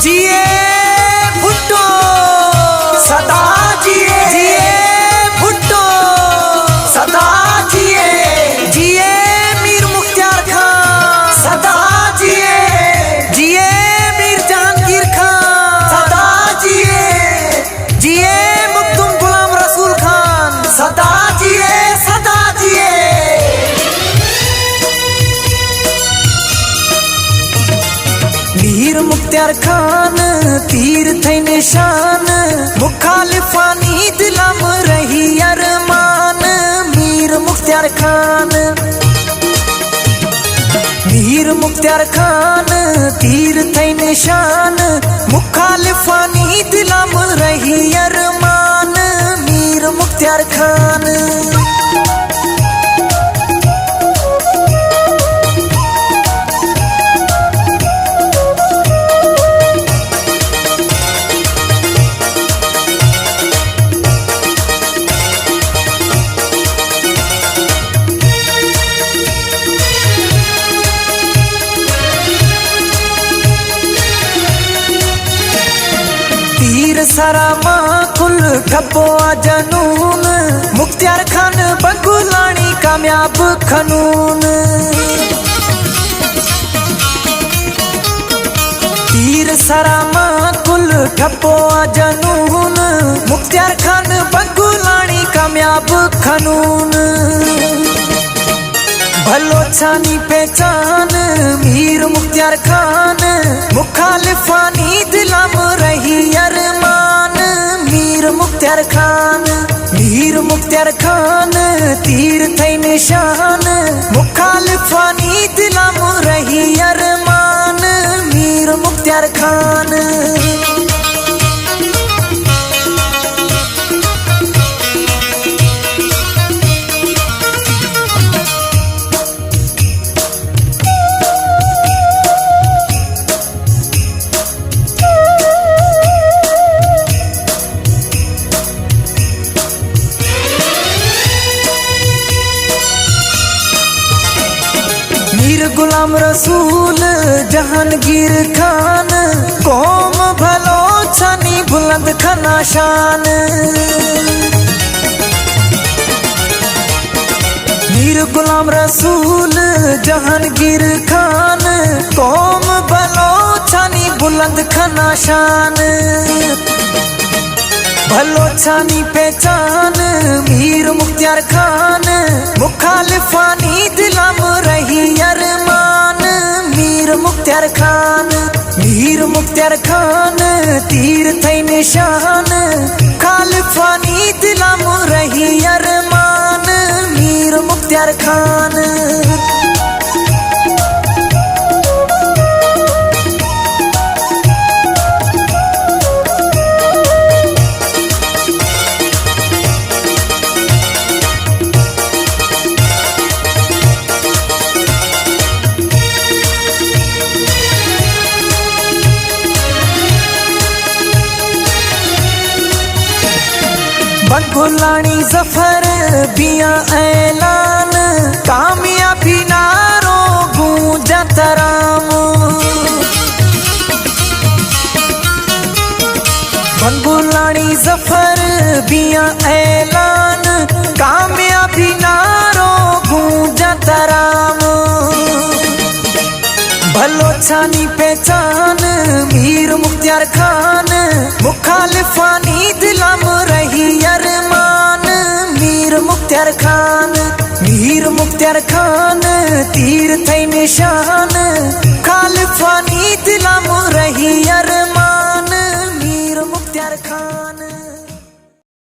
जिए भुट्टो सदा जिए, जिए भुट्टो सदा जिए, जिए मीर मुख्तार खान सदा जिए, जिए मीर जहांगीर खान सदा जिए, जिए मखदूम गुलाम रसूल खान सदा जिए, सदा जिए। मीर मुख्तार खान तीर थे निशान, मुखालिफानी दिलम रही अरमान। मीर मुख्तार खान, मीर मुख्तार खान तीर थे निशान, मुखालिफानी दिलम रही अरमान। मीर मुख्तार खान तीर सारा माकुल ठप्पो जनून, मुख्तार खान बंगुलानी कामयाब खनून। तीर सारा माकुल ठप्पो जनून, मुख्तार खान बंगुलानी कामयाब खनून। भलोचानी पहचान मीर मुख्तार खान, मुखालिफानी दिलम रही अरमान। मीर मुख्तार खान, मीर मुख्तार खान तीर थे निशान, मुखालिफानी दिलम रही अरमान। मीर मुख्तार खान मीर गुलाम रसूल जहांगीर खान, कौम भलोचानी बुलंद खाना शान। मीर गुलाम रसूल जहांगीर खान, कौम भलोचानी बुलंद खाना शान। भलोचानी पहचान मीर मुख्तार खान, मुखालिफानी दिलम रही अरमान। मीर मुख्तार खान, मीर मुख्तार खान तीर थे निशान, खालिफानी दिलम रही अरमान। मीर मुख्तार खान बंगुलानी जफर बिया ऐलान, कामयाबी नारो गूंजा तराम। बंगुलानी जफर बिया ऐलान, कामयाबी नारो गूंजा तराम। भलोचानी पहचान मीर मुख्तार खान, मुखालिफानी दिलम रही अरमान। मीर मुख्तार खान, मीर मुख्तार खान तीर थे निशान, खालिफानी दिलम